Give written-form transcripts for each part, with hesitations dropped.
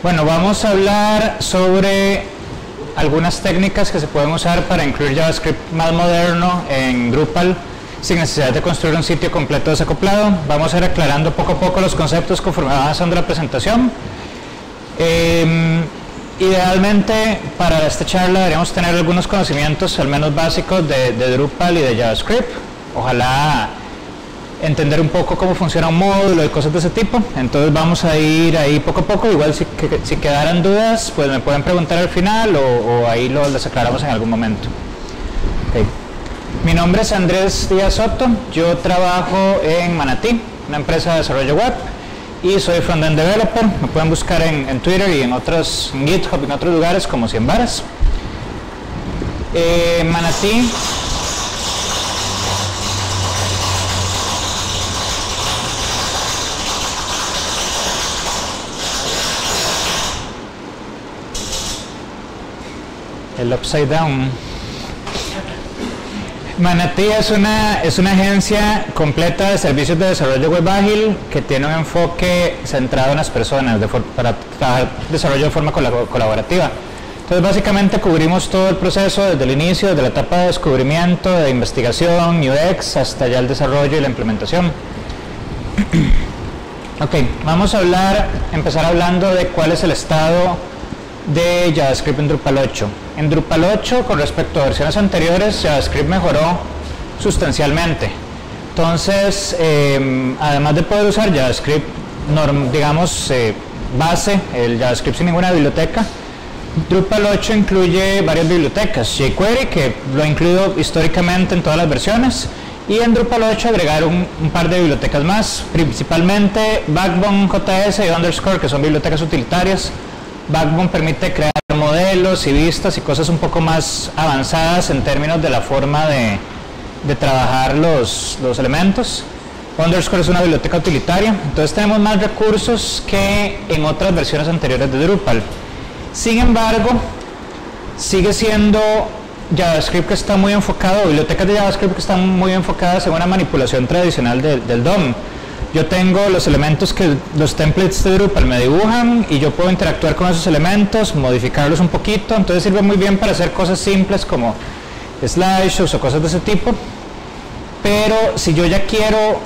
Bueno, vamos a hablar sobre algunas técnicas que se pueden usar para incluir JavaScript más moderno en Drupal sin necesidad de construir un sitio completo desacoplado. Vamos a ir aclarando poco a poco los conceptos conforme va avanzando la presentación. Idealmente para esta charla deberíamos tener algunos conocimientos al menos básicos de Drupal y de JavaScript. Ojalá entender un poco cómo funciona un módulo y cosas de ese tipo. Entonces vamos a ir ahí poco a poco. Igual si quedaran dudas, pues me pueden preguntar al final o ahí las aclaramos en algún momento. Okay. Mi nombre es Andrés Díaz Soto. Yo trabajo en Manatí, una empresa de desarrollo web, y soy frontend developer. Me pueden buscar en Twitter y en GitHub y en otros lugares como 100 varas. Manatí el upside down. Manatí es una agencia completa de servicios de desarrollo web ágil que tiene un enfoque centrado en las personas para trabajar desarrollo de forma colaborativa. Entonces básicamente cubrimos todo el proceso desde el inicio, desde la etapa de descubrimiento, de investigación, UX, hasta ya el desarrollo y la implementación. Ok, vamos a empezar hablando de cuál es el estado de JavaScript en Drupal 8. En Drupal 8, con respecto a versiones anteriores, JavaScript mejoró sustancialmente. Entonces, además de poder usar JavaScript, digamos, base, el JavaScript sin ninguna biblioteca, Drupal 8 incluye varias bibliotecas. jQuery, que lo ha incluido históricamente en todas las versiones, y en Drupal 8 agregaron un par de bibliotecas más, principalmente Backbone, JS y Underscore, que son bibliotecas utilitarias. Backbone permite crear modelos y vistas y cosas un poco más avanzadas en términos de la forma de trabajar los elementos. Underscore es una biblioteca utilitaria, entonces tenemos más recursos que en otras versiones anteriores de Drupal. Sin embargo, sigue siendo JavaScript que está muy enfocado, bibliotecas de JavaScript que están muy enfocadas en una manipulación tradicional del DOM. Yo tengo los elementos que los templates de Drupal me dibujan y yo puedo interactuar con esos elementos, modificarlos un poquito, entonces sirve muy bien para hacer cosas simples como slideshows o cosas de ese tipo. Pero si yo ya quiero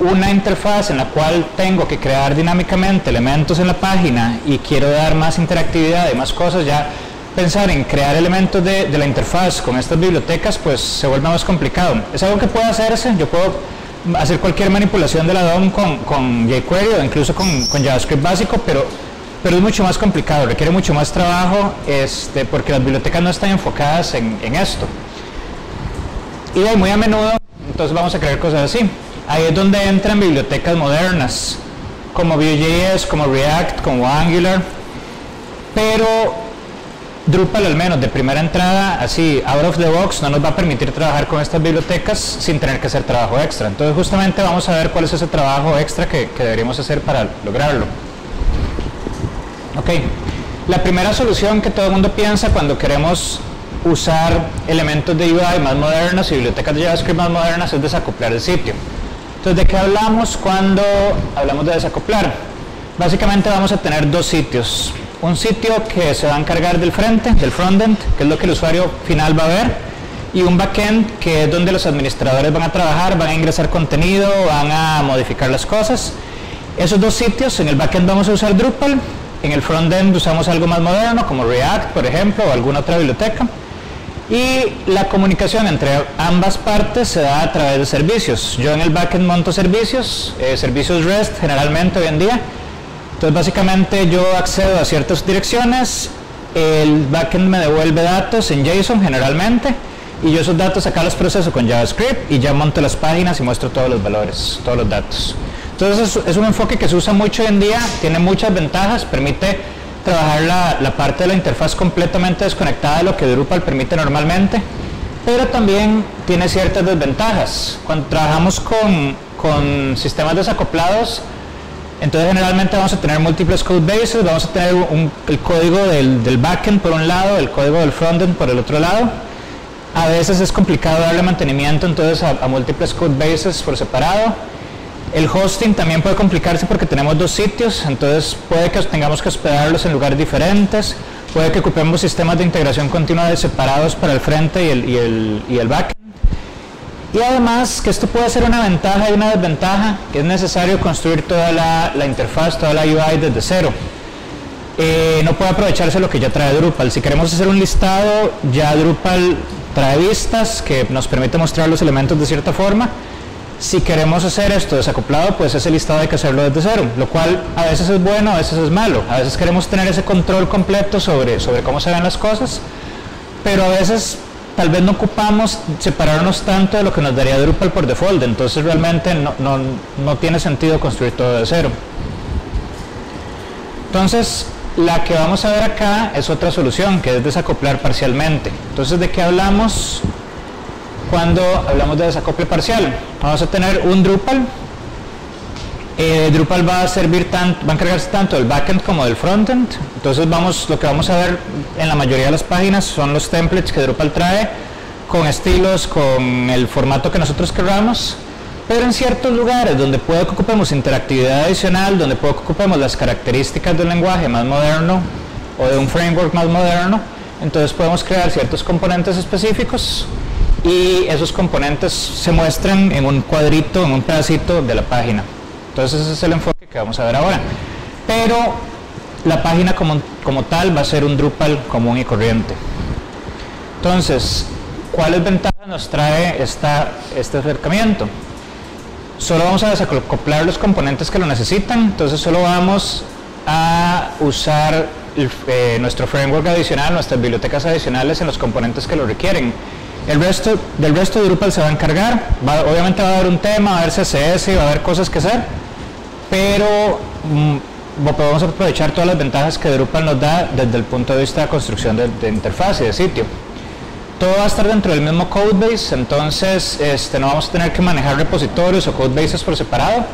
una interfaz en la cual tengo que crear dinámicamente elementos en la página y quiero dar más interactividad y más cosas, ya pensar en crear elementos de la interfaz con estas bibliotecas pues se vuelve más complicado. Es algo que puede hacerse, yo puedo hacer cualquier manipulación de la DOM con jQuery o incluso con JavaScript básico, pero es mucho más complicado, requiere mucho más trabajo porque las bibliotecas no están enfocadas en esto. Y muy a menudo, entonces vamos a crear cosas así. Ahí es donde entran bibliotecas modernas, como Vue.js, como React, como Angular, pero Drupal, al menos de primera entrada, así, out of the box, no nos va a permitir trabajar con estas bibliotecas sin tener que hacer trabajo extra. Entonces justamente vamos a ver cuál es ese trabajo extra que deberíamos hacer para lograrlo. Ok, la primera solución que todo el mundo piensa cuando queremos usar elementos de UI más modernos y bibliotecas de JavaScript más modernas es desacoplar el sitio. Entonces, ¿de qué hablamos cuando hablamos de desacoplar? Básicamente vamos a tener dos sitios. Un sitio que se va a encargar del frontend, que es lo que el usuario final va a ver, y un backend, que es donde los administradores van a trabajar, van a ingresar contenido, van a modificar las cosas. Esos dos sitios, en el backend vamos a usar Drupal, en el frontend usamos algo más moderno, como React, por ejemplo, o alguna otra biblioteca. Y la comunicación entre ambas partes se da a través de servicios. Yo en el backend monto servicios REST generalmente hoy en día. Entonces básicamente yo accedo a ciertas direcciones, el backend me devuelve datos en JSON generalmente, y yo esos datos acá los proceso con JavaScript y ya monto las páginas y muestro todos los valores, todos los datos. Entonces es un enfoque que se usa mucho hoy en día, tiene muchas ventajas, permite trabajar la parte de la interfaz completamente desconectada de lo que Drupal permite normalmente, pero también tiene ciertas desventajas. Cuando trabajamos con sistemas desacoplados, entonces generalmente vamos a tener múltiples codebases, vamos a tener el código del backend por un lado, el código del frontend por el otro lado. A veces es complicado darle mantenimiento entonces a múltiples codebases por separado. El hosting también puede complicarse porque tenemos dos sitios, entonces puede que tengamos que hospedarlos en lugares diferentes, puede que ocupemos sistemas de integración continua separados para el frente y el backend. Y además que esto puede ser una ventaja y una desventaja, que es necesario construir toda la interfaz, toda la UI desde cero. No puede aprovecharse lo que ya trae Drupal. Si queremos hacer un listado, ya Drupal trae vistas que nos permite mostrar los elementos de cierta forma. Si queremos hacer esto desacoplado, pues ese listado hay que hacerlo desde cero, lo cual a veces es bueno, a veces es malo. A veces queremos tener ese control completo sobre cómo se ven las cosas, pero a veces tal vez no ocupamos separarnos tanto de lo que nos daría Drupal por default, entonces realmente no tiene sentido construir todo de cero. Entonces, la que vamos a ver acá es otra solución, que es desacoplar parcialmente. Entonces, ¿de qué hablamos cuando hablamos de desacople parcial? Vamos a tener un Drupal. Drupal va a encargarse tanto del backend como del frontend. Entonces lo que vamos a ver en la mayoría de las páginas son los templates que Drupal trae, con estilos, con el formato que nosotros queramos. Pero en ciertos lugares donde puede que ocupemos interactividad adicional, donde puede que ocupemos las características de un lenguaje más moderno o de un framework más moderno, entonces podemos crear ciertos componentes específicos y esos componentes se muestran en un cuadrito, en un pedacito de la página. Entonces ese es el enfoque que vamos a ver ahora. Pero la página como tal va a ser un Drupal común y corriente. Entonces, ¿cuáles ventajas nos trae este acercamiento? Solo vamos a desacoplar los componentes que lo necesitan, entonces solo vamos a usar nuestro framework adicional, nuestras bibliotecas adicionales en los componentes que lo requieren. Del resto de Drupal se va a encargar, obviamente va a haber un tema, va a haber CSS, va a haber cosas que hacer, pero podemos aprovechar todas las ventajas que Drupal nos da desde el punto de vista de construcción de interfaz y de sitio. Todo va a estar dentro del mismo codebase, entonces no vamos a tener que manejar repositorios o codebases por separado,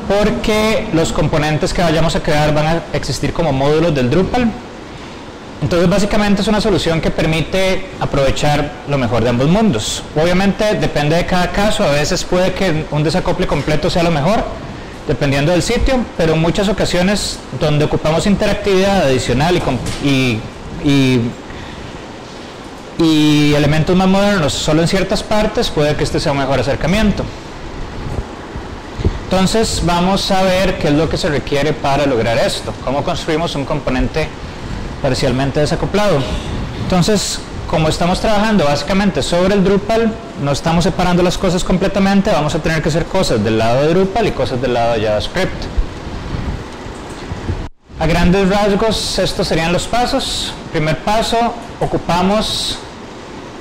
porque los componentes que vayamos a crear van a existir como módulos del Drupal. Entonces básicamente es una solución que permite aprovechar lo mejor de ambos mundos. Obviamente depende de cada caso, a veces puede que un desacople completo sea lo mejor, dependiendo del sitio, pero en muchas ocasiones donde ocupamos interactividad adicional y elementos más modernos solo en ciertas partes, puede que este sea un mejor acercamiento. Entonces vamos a ver qué es lo que se requiere para lograr esto, cómo construimos un componente parcialmente desacoplado. Entonces, como estamos trabajando básicamente sobre el Drupal, no estamos separando las cosas completamente, vamos a tener que hacer cosas del lado de Drupal y cosas del lado de JavaScript. A grandes rasgos, estos serían los pasos. Primer paso, ocupamos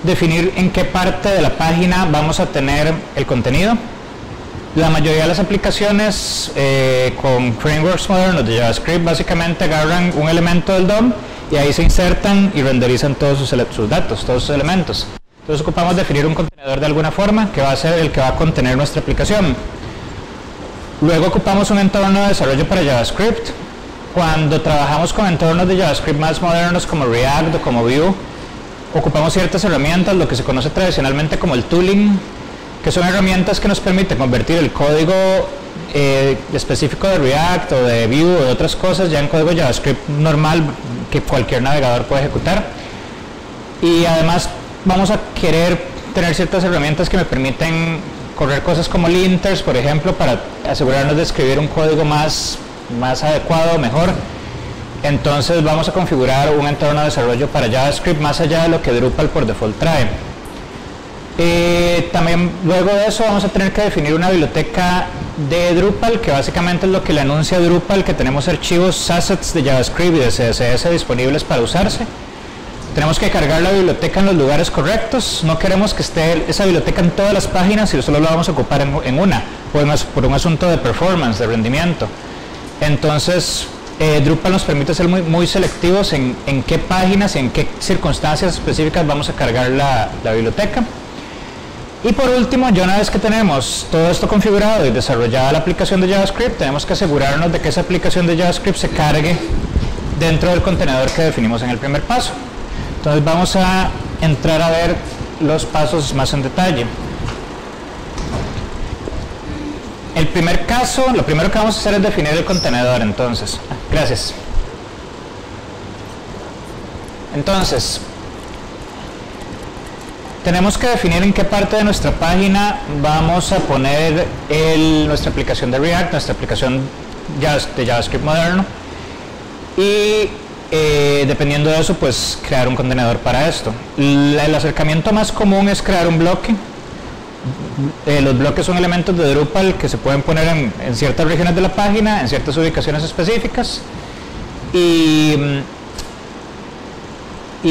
definir en qué parte de la página vamos a tener el contenido. La mayoría de las aplicaciones con frameworks modernos de JavaScript básicamente agarran un elemento del DOM y ahí se insertan y renderizan todos sus datos, todos sus elementos. Entonces ocupamos definir un contenedor de alguna forma que va a ser el que va a contener nuestra aplicación. Luego ocupamos un entorno de desarrollo para JavaScript. Cuando trabajamos con entornos de JavaScript más modernos como React o como Vue, ocupamos ciertas herramientas, lo que se conoce tradicionalmente como el tooling, que son herramientas que nos permiten convertir el código específico de React o de Vue o de otras cosas ya en código JavaScript normal que cualquier navegador puede ejecutar. Y además vamos a querer tener ciertas herramientas que me permiten correr cosas como linters, por ejemplo, para asegurarnos de escribir un código más adecuado, mejor. Entonces vamos a configurar un entorno de desarrollo para JavaScript más allá de lo que Drupal por default trae. También luego de eso vamos a tener que definir una biblioteca de Drupal, que básicamente es lo que le anuncia a Drupal que tenemos archivos assets de JavaScript y de CSS disponibles para usarse. Tenemos que cargar la biblioteca en los lugares correctos, no queremos que esté esa biblioteca en todas las páginas y solo la vamos a ocupar en una, por un asunto de performance, de rendimiento. Entonces Drupal nos permite ser muy selectivos en qué páginas y en qué circunstancias específicas vamos a cargar la biblioteca. Y por último, ya una vez que tenemos todo esto configurado y desarrollada la aplicación de JavaScript, tenemos que asegurarnos de que esa aplicación de JavaScript se cargue dentro del contenedor que definimos en el primer paso. Entonces vamos a entrar a ver los pasos más en detalle. el primer caso, lo primero que vamos a hacer es definir el contenedor. Entonces, gracias. Entonces, tenemos que definir en qué parte de nuestra página vamos a poner nuestra aplicación de React, nuestra aplicación de JavaScript moderno, y dependiendo de eso, pues crear un contenedor para esto. El acercamiento más común es crear un bloque. Los bloques son elementos de Drupal que se pueden poner en ciertas regiones de la página, en ciertas ubicaciones específicas, y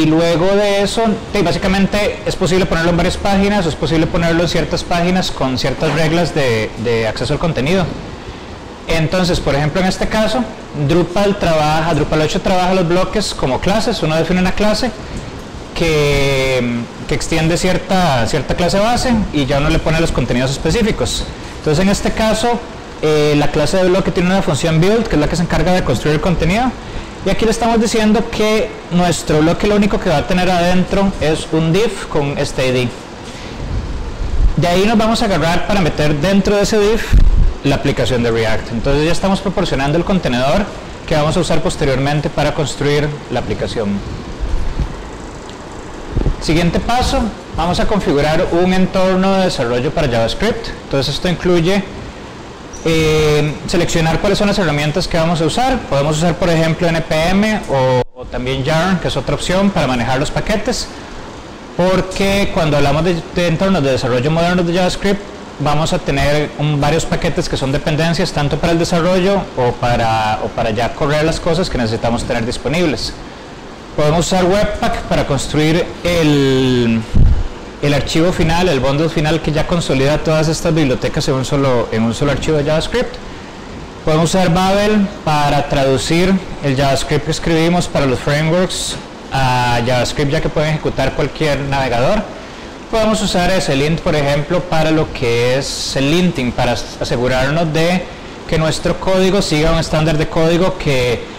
luego de eso, básicamente es posible ponerlo en varias páginas, o es posible ponerlo en ciertas páginas con ciertas reglas de acceso al contenido. Entonces, por ejemplo, en este caso, Drupal 8 trabaja los bloques como clases. Uno define una clase que extiende cierta clase base y ya uno le pone los contenidos específicos. Entonces, en este caso, la clase de bloque tiene una función build, que es la que se encarga de construir el contenido. Y aquí le estamos diciendo que nuestro bloque lo único que va a tener adentro es un div con este ID. De ahí nos vamos a agarrar para meter dentro de ese div la aplicación de React. Entonces ya estamos proporcionando el contenedor que vamos a usar posteriormente para construir la aplicación. Siguiente paso, vamos a configurar un entorno de desarrollo para JavaScript. Entonces esto incluye seleccionar cuáles son las herramientas que vamos a usar. Podemos usar, por ejemplo, NPM o también Yarn, que es otra opción para manejar los paquetes, porque cuando hablamos de entornos de desarrollo modernos de JavaScript, vamos a tener varios paquetes que son dependencias tanto para el desarrollo o para ya correr las cosas que necesitamos tener disponibles. Podemos usar Webpack para construir el archivo final, el bundle final que ya consolida todas estas bibliotecas en un solo archivo de JavaScript. Podemos usar Babel para traducir el JavaScript que escribimos para los frameworks a JavaScript, ya que pueden ejecutar cualquier navegador. Podemos usar SLint, por ejemplo, para lo que es el linting, para asegurarnos de que nuestro código siga un estándar de código, que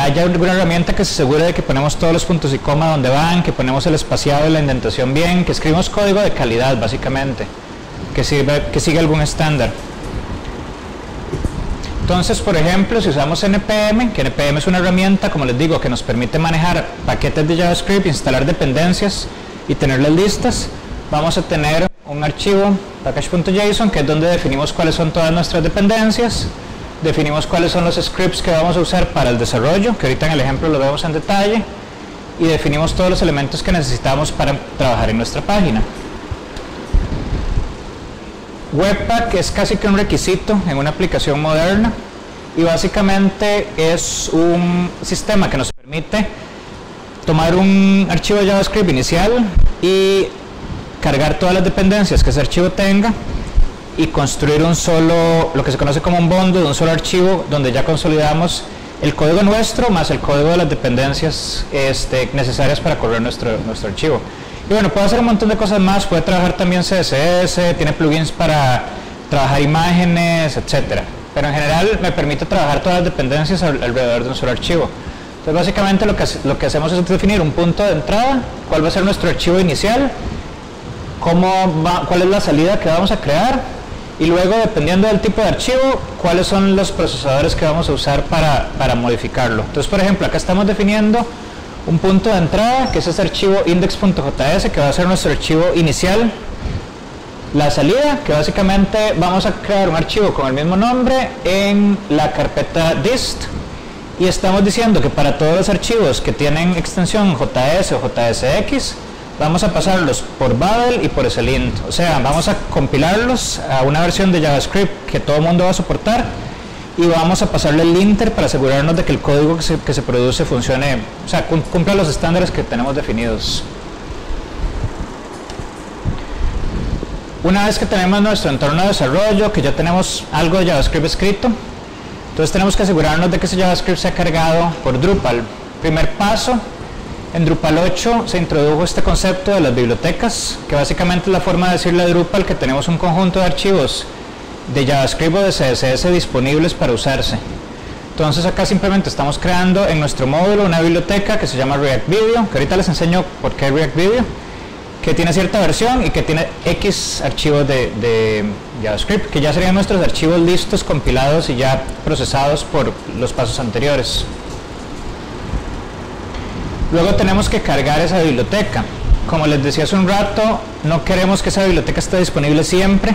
haya alguna herramienta que se asegure de que ponemos todos los puntos y coma donde van, que ponemos el espaciado y la indentación bien, que escribimos código de calidad, básicamente, que siga algún estándar. Entonces, por ejemplo, si usamos NPM, que NPM es una herramienta, como les digo, que nos permite manejar paquetes de JavaScript, instalar dependencias y tenerlas listas, vamos a tener un archivo package.json, que es donde definimos cuáles son todas nuestras dependencias, definimos cuáles son los scripts que vamos a usar para el desarrollo, que ahorita en el ejemplo lo vemos en detalle, y definimos todos los elementos que necesitamos para trabajar en nuestra página. Webpack es casi que un requisito en una aplicación moderna, y básicamente es un sistema que nos permite tomar un archivo de JavaScript inicial y cargar todas las dependencias que ese archivo tenga y construir lo que se conoce como un bundle, un solo archivo donde ya consolidamos el código nuestro más el código de las dependencias necesarias para correr nuestro archivo. Y bueno, puede hacer un montón de cosas más, puede trabajar también CSS, tiene plugins para trabajar imágenes, etcétera. Pero en general me permite trabajar todas las dependencias alrededor de un solo archivo. Entonces básicamente lo que hacemos es definir un punto de entrada, cuál va a ser nuestro archivo inicial, cuál es la salida que vamos a crear, y luego, dependiendo del tipo de archivo, cuáles son los procesadores que vamos a usar para modificarlo. Entonces, por ejemplo, acá estamos definiendo un punto de entrada, que es ese archivo index.js, que va a ser nuestro archivo inicial. La salida, que básicamente vamos a crear un archivo con el mismo nombre en la carpeta dist, y estamos diciendo que para todos los archivos que tienen extensión JS o JSX, vamos a pasarlos por Babel y por SLint, o sea, vamos a compilarlos a una versión de JavaScript que todo el mundo va a soportar, y vamos a pasarle el linter para asegurarnos de que el código que se produce funcione, o sea, cumpla los estándares que tenemos definidos. Una vez que tenemos nuestro entorno de desarrollo, que ya tenemos algo de JavaScript escrito, entonces tenemos que asegurarnos de que ese JavaScript sea cargado por Drupal. Primer paso, en Drupal 8 se introdujo este concepto de las bibliotecas, que básicamente es la forma de decirle a Drupal que tenemos un conjunto de archivos de JavaScript o de CSS disponibles para usarse. Entonces acá simplemente estamos creando en nuestro módulo una biblioteca que se llama React Video, que ahorita les enseño por qué React Video, que tiene cierta versión y que tiene X archivos de JavaScript, que ya serían nuestros archivos listos, compilados y ya procesados por los pasos anteriores. Luego tenemos que cargar esa biblioteca. Como les decía hace un rato, no queremos que esa biblioteca esté disponible siempre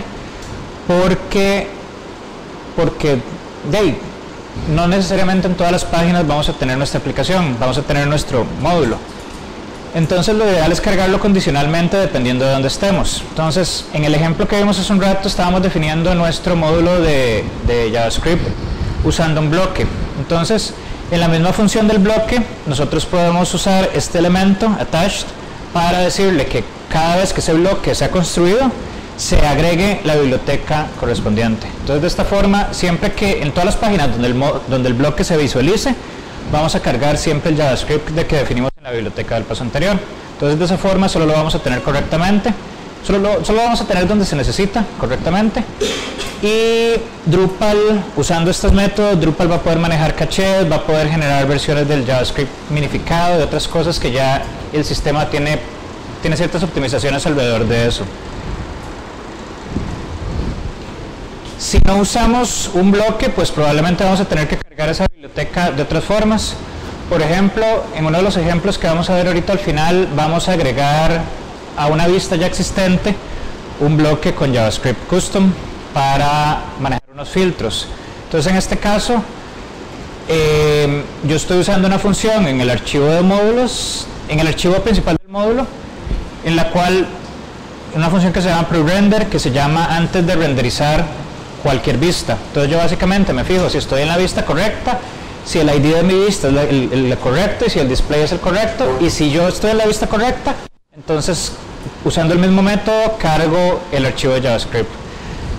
porque no necesariamente en todas las páginas vamos a tener nuestra aplicación, vamos a tener nuestro módulo. Entonces lo ideal es cargarlo condicionalmente dependiendo de dónde estemos. Entonces, en el ejemplo que vimos hace un rato estábamos definiendo nuestro módulo de JavaScript usando un bloque. Entonces, en la misma función del bloque, nosotros podemos usar este elemento, attached, para decirle que cada vez que ese bloque sea construido, se agregue la biblioteca correspondiente. Entonces, de esta forma, siempre que en todas las páginas donde el bloque se visualice, vamos a cargar siempre el JavaScript que definimos en la biblioteca del paso anterior. Entonces, de esa forma solo lo vamos a tener correctamente, solo lo vamos a tener donde se necesita correctamente. Y Drupal, usando estos métodos, Drupal va a poder manejar cachés, va a poder generar versiones del JavaScript minificado y otras cosas que ya el sistema tiene ciertas optimizaciones alrededor de eso. Si no usamos un bloque, pues probablemente vamos a tener que cargar esa biblioteca de otras formas. Por ejemplo, en uno de los ejemplos que vamos a ver ahorita al final, vamos a agregar a una vista ya existente un bloque con JavaScript Custom para manejar unos filtros. Entonces, en este caso, yo estoy usando una función en el archivo de módulos, en el archivo principal del módulo, en la cual, una función que se llama pre-render, que se llama antes de renderizar cualquier vista. Entonces yo básicamente me fijo si estoy en la vista correcta, si el ID de mi vista es el correcto y si el display es el correcto, y si yo estoy en la vista correcta, entonces usando el mismo método cargo el archivo de JavaScript.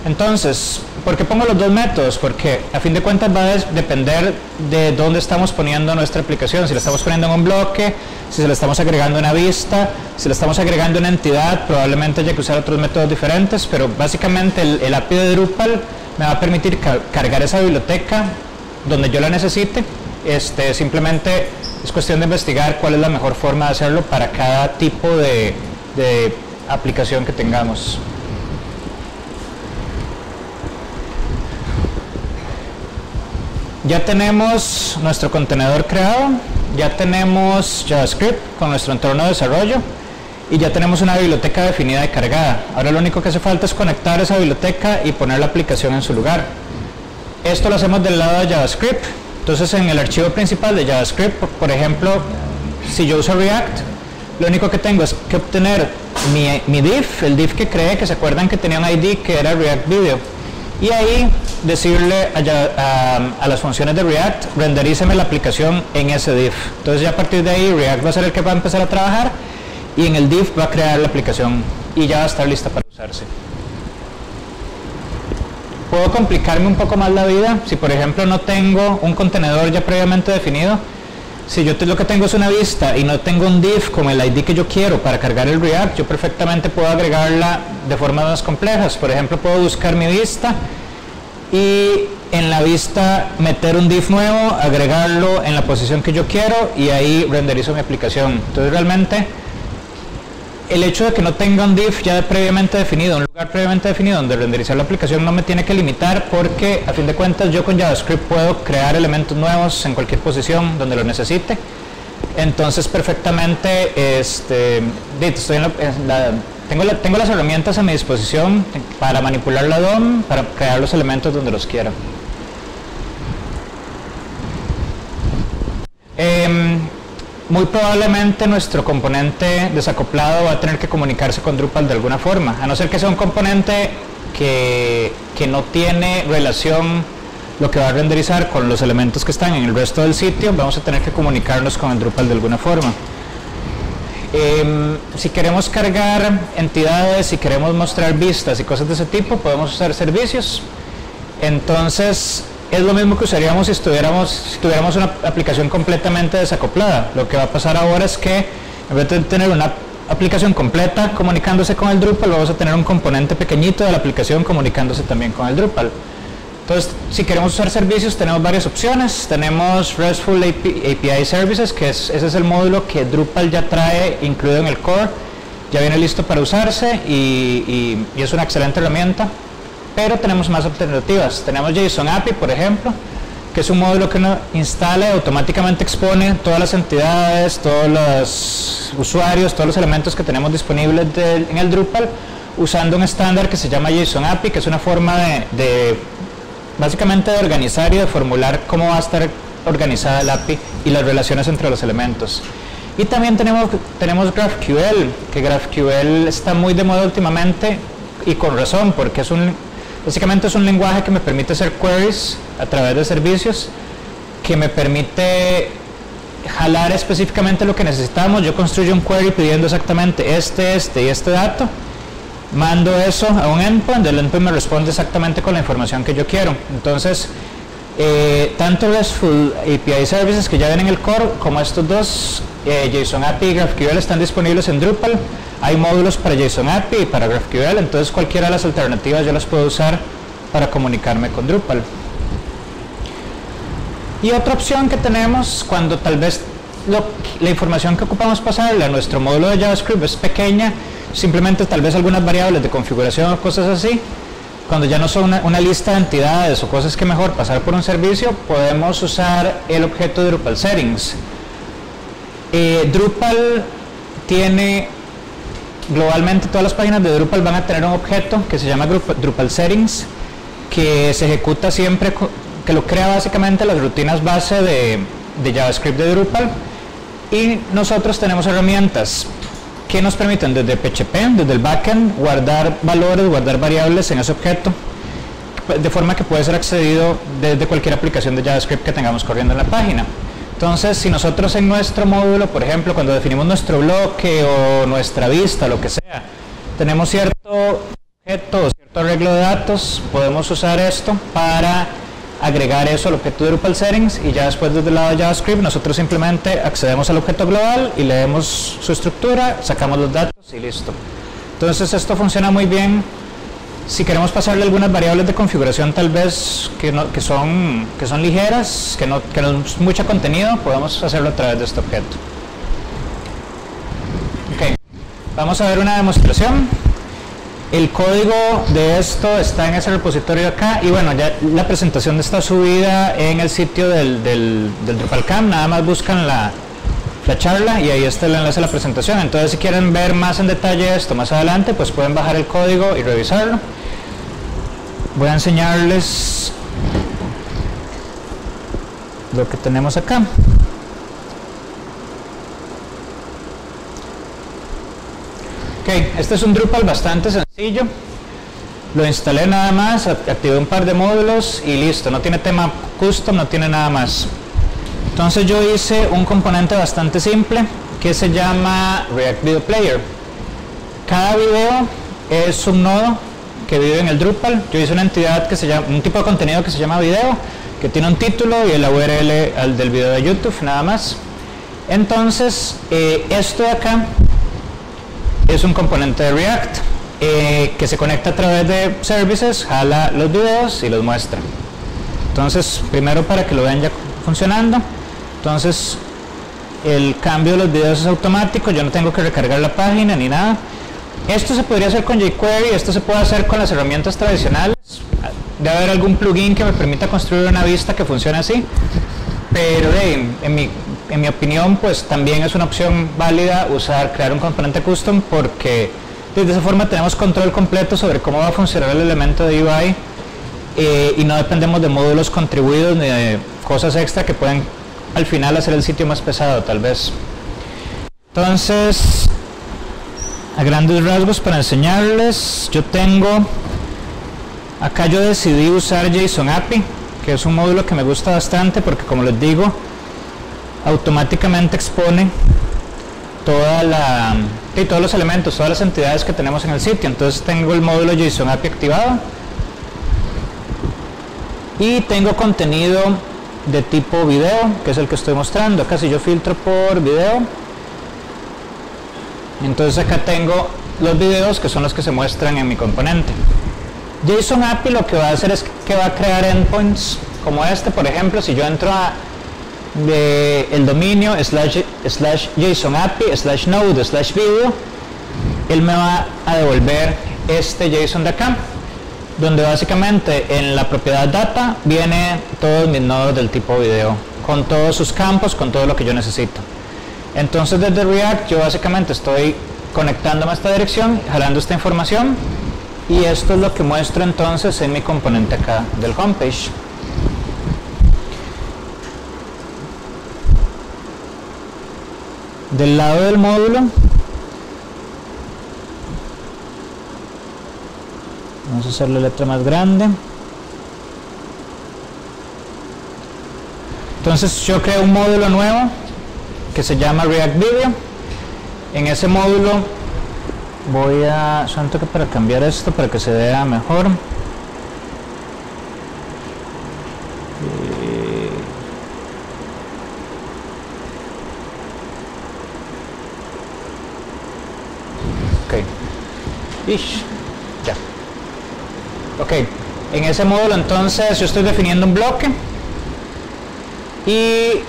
Entonces, ¿por qué pongo los dos métodos? Porque a fin de cuentas va a depender de dónde estamos poniendo nuestra aplicación, si la estamos poniendo en un bloque, si se la estamos agregando a una vista, si la estamos agregando a una entidad, probablemente haya que usar otros métodos diferentes, pero básicamente el API de Drupal me va a permitir cargar esa biblioteca donde yo la necesite. Simplemente es cuestión de investigar cuál es la mejor forma de hacerlo para cada tipo de aplicación que tengamos. Ya tenemos nuestro contenedor creado, ya tenemos JavaScript con nuestro entorno de desarrollo y ya tenemos una biblioteca definida y cargada. Ahora lo único que hace falta es conectar esa biblioteca y poner la aplicación en su lugar. Esto lo hacemos del lado de JavaScript. Entonces, en el archivo principal de JavaScript, por ejemplo, si yo uso React, lo único que tengo es que obtener mi div, el div que creé, que se acuerdan que tenía un ID que era React Video, y ahí decirle a las funciones de React, renderíceme la aplicación en ese div. Entonces ya a partir de ahí React va a ser el que va a empezar a trabajar y en el div va a crear la aplicación y ya va a estar lista para usarse. Puedo complicarme un poco más la vida si por ejemplo no tengo un contenedor ya previamente definido. Si yo lo que tengo es una vista y no tengo un div con el ID que yo quiero para cargar el React, yo perfectamente puedo agregarla de formas más complejas. Por ejemplo, puedo buscar mi vista y en la vista meter un div nuevo, agregarlo en la posición que yo quiero y ahí renderizo mi aplicación. Entonces realmente el hecho de que no tenga un div ya previamente definido, un lugar previamente definido donde renderizar la aplicación, no me tiene que limitar, porque a fin de cuentas yo con JavaScript puedo crear elementos nuevos en cualquier posición donde lo necesite. Entonces perfectamente tengo las herramientas a mi disposición para manipular la DOM, para crear los elementos donde los quiera. Muy probablemente nuestro componente desacoplado va a tener que comunicarse con Drupal de alguna forma, a no ser que sea un componente que no tiene relación lo que va a renderizar con los elementos que están en el resto del sitio. Vamos a tener que comunicarnos con el Drupal de alguna forma. Si queremos cargar entidades, si queremos mostrar vistas y cosas de ese tipo, podemos usar servicios. Entonces es lo mismo que usaríamos si tuviéramos una aplicación completamente desacoplada. Lo que va a pasar ahora es que en vez de tener una aplicación completa comunicándose con el Drupal, vamos a tener un componente pequeñito de la aplicación comunicándose también con el Drupal. Entonces, si queremos usar servicios, tenemos varias opciones. Tenemos RESTful API Services, que ese es el módulo que Drupal ya trae incluido en el core. ya viene listo para usarse y es una excelente herramienta, pero tenemos más alternativas. Tenemos JSON API, por ejemplo, que es un módulo que uno instala y automáticamente expone todas las entidades, todos los usuarios, todos los elementos que tenemos disponibles en el Drupal, usando un estándar que se llama JSON API, que es una forma básicamente de organizar y de formular cómo va a estar organizada el API y las relaciones entre los elementos. Y también tenemos GraphQL, que GraphQL está muy de moda últimamente y con razón, porque básicamente es un lenguaje que me permite hacer queries a través de servicios, que me permite jalar específicamente lo que necesitamos. Yo construyo un query pidiendo exactamente este y este dato, mando eso a un endpoint, el endpoint me responde exactamente con la información que yo quiero. Entonces, tanto RESTful API Services que ya ven en el core, como estos dos, JSON API y GraphQL, están disponibles en Drupal. Hay módulos para JSON API y para GraphQL, entonces cualquiera de las alternativas yo las puedo usar para comunicarme con Drupal. Y otra opción que tenemos, cuando tal vez la información que ocupamos pasarle a nuestro módulo de JavaScript es pequeña, simplemente tal vez algunas variables de configuración o cosas así, cuando ya no son una lista de entidades o cosas que mejor pasar por un servicio, podemos usar el objeto de Drupal Settings. Drupal tiene, globalmente todas las páginas de Drupal van a tener un objeto que se llama Drupal Settings, que se ejecuta siempre, que lo crea básicamente las rutinas base de JavaScript de Drupal, y nosotros tenemos herramientas que nos permiten desde PHP, desde el backend, guardar valores, guardar variables en ese objeto, de forma que puede ser accedido desde cualquier aplicación de JavaScript que tengamos corriendo en la página. Entonces, si nosotros en nuestro módulo, por ejemplo, cuando definimos nuestro bloque o nuestra vista, lo que sea, tenemos cierto objeto o cierto arreglo de datos, podemos usar esto para agregar eso al objeto de Drupal Settings, y ya después desde el lado de JavaScript nosotros simplemente accedemos al objeto global y leemos su estructura, sacamos los datos y listo. Entonces esto funciona muy bien si queremos pasarle algunas variables de configuración tal vez que son ligeras, que no es mucho contenido, podemos hacerlo a través de este objeto. Ok, vamos a ver una demostración. El código de esto está en ese repositorio acá, y bueno, ya la presentación está subida en el sitio del DrupalCamp. Nada más buscan la charla y ahí está el enlace a la presentación. Entonces, si quieren ver más en detalle esto más adelante, pues pueden bajar el código y revisarlo. Voy a enseñarles lo que tenemos acá. Ok, este es un Drupal bastante sencillo. Lo instalé nada más, activé un par de módulos y listo. No tiene tema custom, no tiene nada más. Entonces yo hice un componente bastante simple que se llama React Video Player. Cada video es un nodo que vive en el Drupal. Yo hice una entidad que se llama, un tipo de contenido que se llama video, que tiene un título y el URL del video de YouTube, nada más. Entonces, esto de acá es un componente de React que se conecta a través de services, jala los videos y los muestra. Entonces, primero para que lo vean ya funcionando, entonces el cambio de los videos es automático, yo no tengo que recargar la página ni nada. Esto se podría hacer con jQuery, esto se puede hacer con las herramientas tradicionales. Debe haber algún plugin que me permita construir una vista que funcione así, pero en mi opinión, pues también es una opción válida crear un componente custom, porque de esa forma tenemos control completo sobre cómo va a funcionar el elemento de UI, y no dependemos de módulos contribuidos ni de cosas extra que pueden al final hacer el sitio más pesado tal vez. Entonces, a grandes rasgos, para enseñarles, acá yo decidí usar JSON API, que es un módulo que me gusta bastante porque, como les digo, automáticamente expone todos los elementos, todas las entidades que tenemos en el sitio. Entonces tengo el módulo JSON API activado y tengo contenido de tipo video, que es el que estoy mostrando. Acá si yo filtro por video, entonces acá tengo los videos que son los que se muestran en mi componente. JSON API lo que va a hacer es que va a crear endpoints como este. Por ejemplo, si yo entro el dominio /JSON API /node/video, él me va a devolver este JSON de acá, donde básicamente en la propiedad data viene todos mis nodos del tipo video, con todos sus campos, con todo lo que yo necesito. Entonces desde React yo básicamente estoy conectándome a esta dirección, jalando esta información, y esto es lo que muestro entonces en mi componente acá del homepage. Del lado del módulo vamos a hacer la letra más grande. Entonces yo creo un módulo nuevo que se llama React Video. En ese módulo voy a un toque para cambiar esto para que se vea mejor. Ya. Ok, en ese módulo entonces yo estoy definiendo un bloque y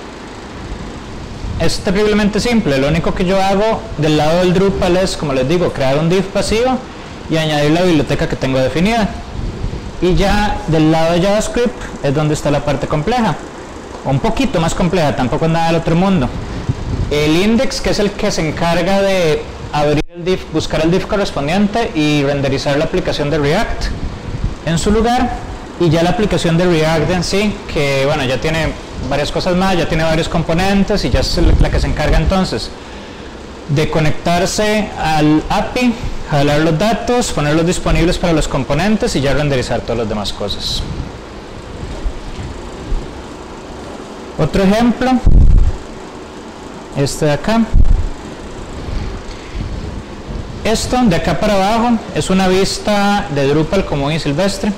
es terriblemente simple. Lo único que yo hago del lado del Drupal es, como les digo, crear un div pasivo y añadir la biblioteca que tengo definida, y ya del lado de JavaScript es donde está la parte compleja, un poquito más compleja, tampoco es nada del otro mundo. El index, que es el que se encarga de abrir el div, buscar el div correspondiente y renderizar la aplicación de React en su lugar, y ya la aplicación de React en sí, que bueno, ya tiene varias cosas más, ya tiene varios componentes, y ya es la que se encarga entonces de conectarse al API, jalar los datos, ponerlos disponibles para los componentes y ya renderizar todas las demás cosas. Otro ejemplo, este de acá. Esto de acá para abajo es una vista de Drupal común y silvestre,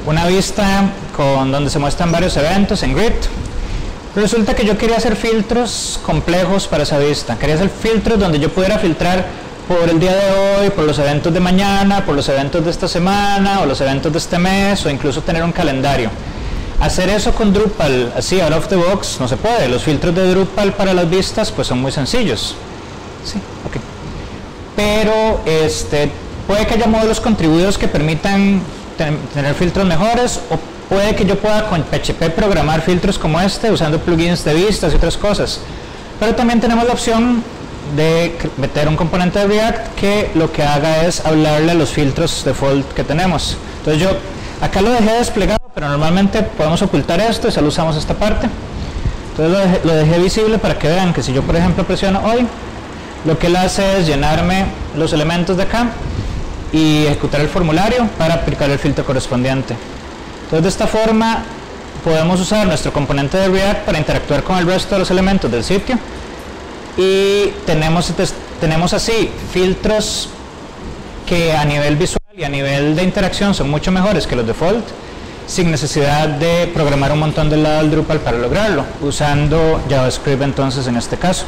una vista con donde se muestran varios eventos en grid. Resulta que yo quería hacer filtros complejos para esa vista, quería hacer filtros donde yo pudiera filtrar por el día de hoy, por los eventos de mañana, por los eventos de esta semana o los eventos de este mes, o incluso tener un calendario. Hacer eso con Drupal así out of the box no se puede. Los filtros de Drupal para las vistas pues son muy sencillos. Sí, okay. Pero puede que haya módulos contribuidos que permitan tener filtros mejores, o puede que yo pueda con PHP programar filtros como este usando plugins de vistas y otras cosas. Pero también tenemos la opción de meter un componente de React que lo que haga es hablarle a los filtros default que tenemos. Entonces yo acá lo dejé desplegado, pero normalmente podemos ocultar esto y solo usamos esta parte. Entonces lo dejé visible para que vean que si yo por ejemplo presiono hoy, lo que él hace es llenarme los elementos de acá y ejecutar el formulario para aplicar el filtro correspondiente. Entonces de esta forma podemos usar nuestro componente de React para interactuar con el resto de los elementos del sitio, y tenemos así filtros que a nivel visual y a nivel de interacción son mucho mejores que los default, sin necesidad de programar un montón del lado del Drupal para lograrlo, usando JavaScript entonces en este caso.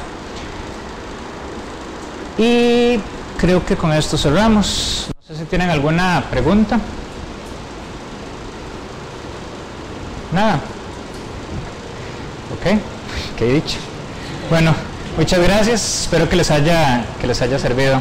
Y creo que con esto cerramos. No sé si tienen alguna pregunta. Nada. Ok, qué dicho. Bueno, muchas gracias, espero que les haya servido.